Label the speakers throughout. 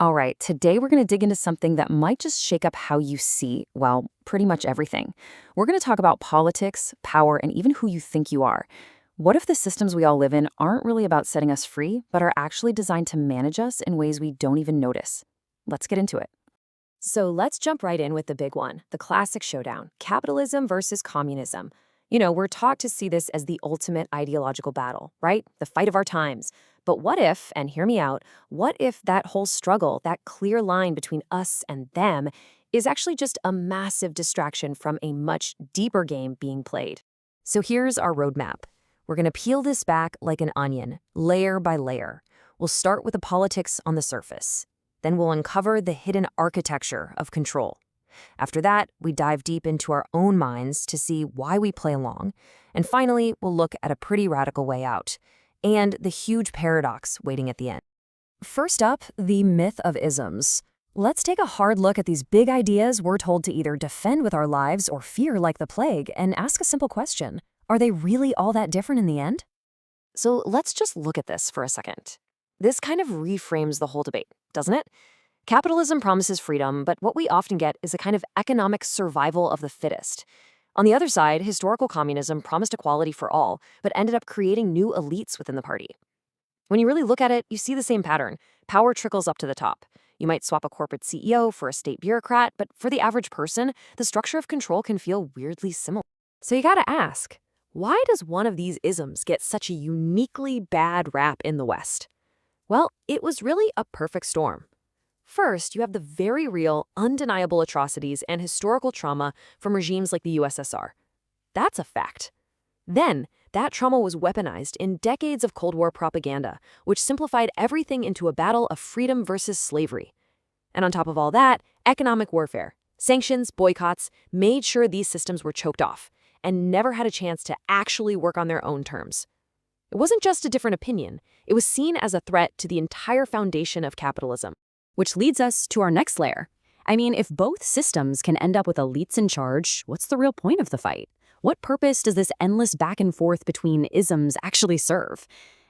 Speaker 1: All right, today we're going to dig into something that might just shake up how you see, well, pretty much everything. We're going to talk about politics, power, and even who you think you are. What if the systems we all live in aren't really about setting us free, but are actually designed to manage us in ways we don't even notice? Let's get into it.
Speaker 2: So let's jump right in with the big one, the classic showdown, capitalism versus communism. We're taught to see this as the ultimate ideological battle, right? The fight of our times. But what if, and hear me out, what if that whole struggle, that clear line between us and them, is actually just a massive distraction from a much deeper game being played? So here's our roadmap. We're going to peel this back like an onion, layer by layer. We'll start with the politics on the surface. Then we'll uncover the hidden architecture of control. After that, we dive deep into our own minds to see why we play along. And finally, we'll look at a pretty radical way out and the huge paradox waiting at the end. First up, the myth of isms. Let's take a hard look at these big ideas we're told to either defend with our lives or fear like the plague and ask a simple question. Are they really all that different in the end? So let's just look at this for a second. This kind of reframes the whole debate, doesn't it? Capitalism promises freedom, but what we often get is a kind of economic survival of the fittest. On the other side, historical communism promised equality for all, but ended up creating new elites within the party. When you really look at it, you see the same pattern. Power trickles up to the top. You might swap a corporate CEO for a state bureaucrat, but for the average person, the structure of control can feel weirdly similar. So you gotta ask, why does one of these isms get such a uniquely bad rap in the West? Well, it was really a perfect storm. First, you have the very real, undeniable atrocities and historical trauma from regimes like the USSR. That's a fact. Then, that trauma was weaponized in decades of Cold War propaganda, which simplified everything into a battle of freedom versus slavery. And on top of all that, economic warfare, sanctions, boycotts, made sure these systems were choked off and never had a chance to actually work on their own terms. It wasn't just a different opinion, it was seen as a threat to the entire foundation of capitalism.
Speaker 1: Which leads us to our next layer. I mean, if both systems can end up with elites in charge, what's the real point of the fight? What purpose does this endless back and forth between isms actually serve?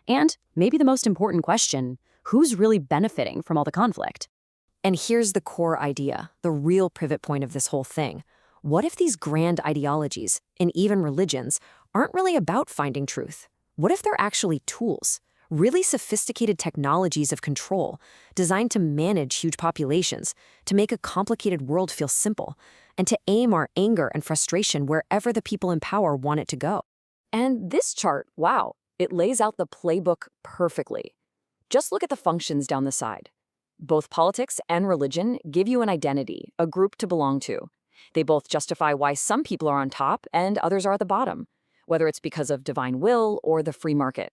Speaker 1: And maybe the most important question, who's really benefiting from all the conflict?
Speaker 2: And here's the core idea, the real pivot point of this whole thing. What if these grand ideologies, and even religions, aren't really about finding truth? What if they're actually tools? Really sophisticated technologies of control designed to manage huge populations, to make a complicated world feel simple, and to aim our anger and frustration wherever the people in power want it to go. And this chart, wow, it lays out the playbook perfectly. Just look at the functions down the side. Both politics and religion give you an identity, a group to belong to. They both justify why some people are on top and others are at the bottom, whether it's because of divine will or the free market.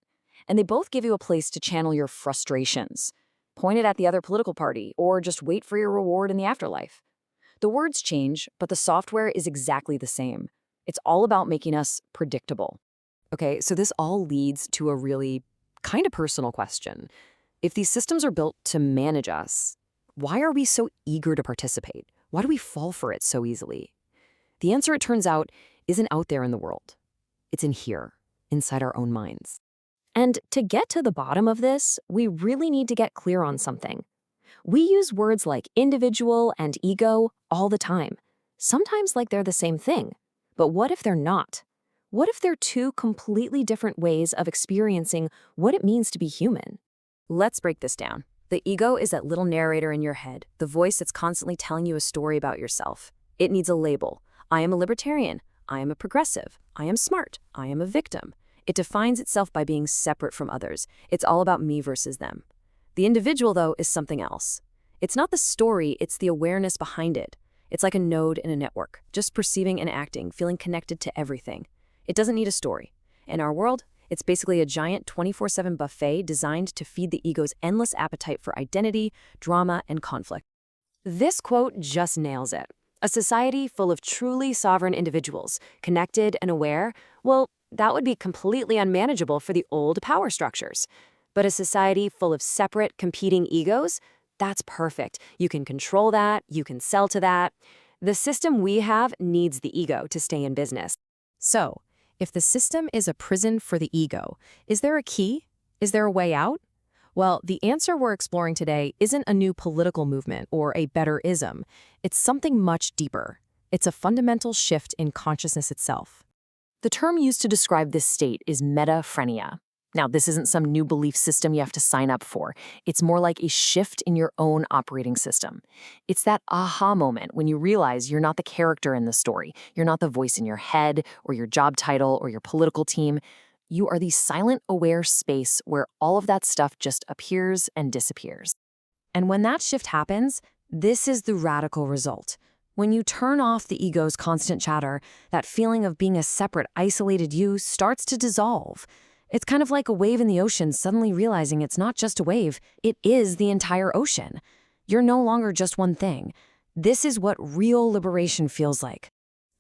Speaker 2: And they both give you a place to channel your frustrations. Point it at the other political party, or just wait for your reward in the afterlife. The words change, but the software is exactly the same. It's all about making us predictable. Okay, so this all leads to a really kind of personal question. If these systems are built to manage us, why are we so eager to participate? Why do we fall for it so easily? The answer, it turns out, isn't out there in the world. It's in here, inside our own minds. And to get to the bottom of this, we really need to get clear on something. We use words like individual and ego all the time, sometimes like they're the same thing. But what if they're not? What if they're two completely different ways of experiencing what it means to be human? Let's break this down. The ego is that little narrator in your head, the voice that's constantly telling you a story about yourself. It needs a label. I am a libertarian. I am a progressive. I am smart. I am a victim. It defines itself by being separate from others. It's all about me versus them. The individual, though, is something else. It's not the story, it's the awareness behind it. It's like a node in a network, just perceiving and acting, feeling connected to everything. It doesn't need a story. In our world, it's basically a giant 24/7 buffet designed to feed the ego's endless appetite for identity, drama, and conflict. This quote just nails it. A society full of truly sovereign individuals, connected and aware, well, that would be completely unmanageable for the old power structures. But a society full of separate, competing egos, that's perfect. You can control that, you can sell to that. The system we have needs the ego to stay in business. So, if the system is a prison for the ego, is there a key? Is there a way out? Well, the answer we're exploring today isn't a new political movement or a better ism. It's something much deeper. It's a fundamental shift in consciousness itself.
Speaker 1: The term used to describe this state is metaphrenia. Now, this isn't some new belief system you have to sign up for. It's more like a shift in your own operating system. It's that aha moment when you realize you're not the character in the story. You're not the voice in your head or your job title or your political team. You are the silent, aware space where all of that stuff just appears and disappears.
Speaker 2: And when that shift happens, this is the radical result. When you turn off the ego's constant chatter, that feeling of being a separate, isolated you starts to dissolve. It's kind of like a wave in the ocean suddenly realizing it's not just a wave, it is the entire ocean. You're no longer just one thing. This is what real liberation feels like.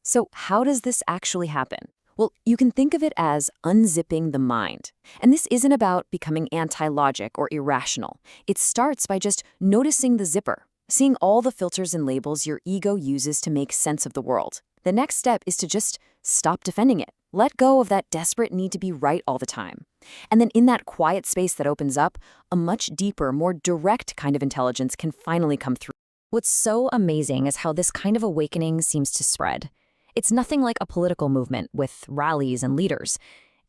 Speaker 1: So how does this actually happen? Well, you can think of it as unzipping the mind. And this isn't about becoming anti-logic or irrational. It starts by just noticing the zipper, seeing all the filters and labels your ego uses to make sense of the world. The next step is to just stop defending it. Let go of that desperate need to be right all the time. And then in that quiet space that opens up, a much deeper, more direct kind of intelligence can finally come through.
Speaker 2: What's so amazing is how this kind of awakening seems to spread. It's nothing like a political movement with rallies and leaders.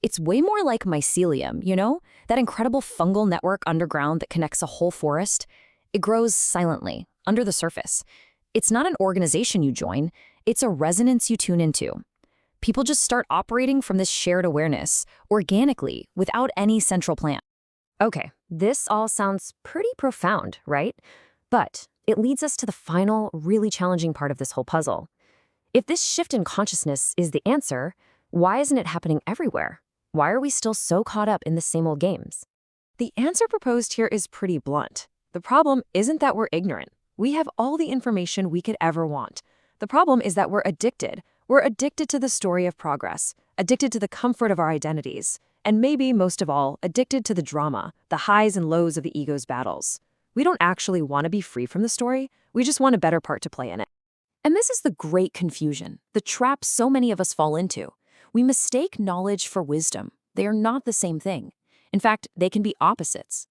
Speaker 2: It's way more like mycelium, you know? That incredible fungal network underground that connects a whole forest. It grows silently, under the surface. It's not an organization you join, it's a resonance you tune into. People just start operating from this shared awareness, organically, without any central plan. Okay, this all sounds pretty profound, right? But it leads us to the final, really challenging part of this whole puzzle. If this shift in consciousness is the answer, why isn't it happening everywhere? Why are we still so caught up in the same old games?
Speaker 1: The answer proposed here is pretty blunt. The problem isn't that we're ignorant. We have all the information we could ever want. The problem is that we're addicted. We're addicted to the story of progress, addicted to the comfort of our identities, and maybe, most of all, addicted to the drama, the highs and lows of the ego's battles. We don't actually want to be free from the story, we just want a better part to play in it. And this is the great confusion, the trap so many of us fall into. We mistake knowledge for wisdom. They are not the same thing. In fact, they can be opposites.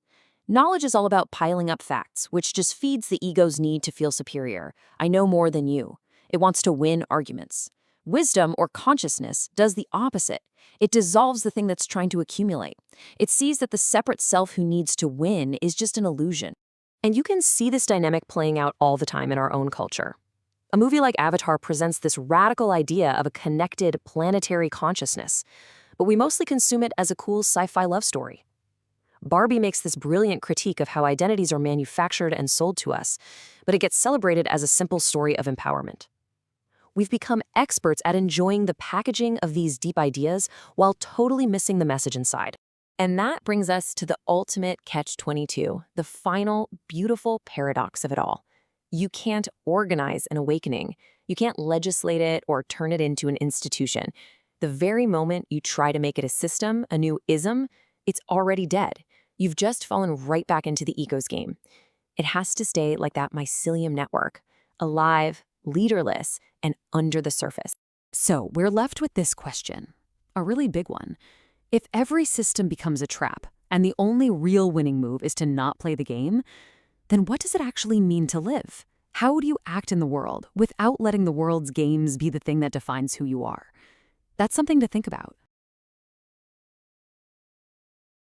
Speaker 1: Knowledge is all about piling up facts, which just feeds the ego's need to feel superior. I know more than you. It wants to win arguments. Wisdom, or consciousness, does the opposite. It dissolves the thing that's trying to accumulate. It sees that the separate self who needs to win is just an illusion. And you can see this dynamic playing out all the time in our own culture. A movie like Avatar presents this radical idea of a connected, planetary consciousness, but we mostly consume it as a cool sci-fi love story. Barbie makes this brilliant critique of how identities are manufactured and sold to us, but it gets celebrated as a simple story of empowerment. We've become experts at enjoying the packaging of these deep ideas while totally missing the message inside. And that brings us to the ultimate catch-22, the final, beautiful paradox of it all. You can't organize an awakening. You can't legislate it or turn it into an institution. The very moment you try to make it a system, a new ism, it's already dead. You've just fallen right back into the ego's game. It has to stay like that mycelium network, alive, leaderless, and under the surface. So we're left with this question, a really big one. If every system becomes a trap, and the only real winning move is to not play the game, then what does it actually mean to live? How do you act in the world without letting the world's games be the thing that defines who you are? That's something to think about.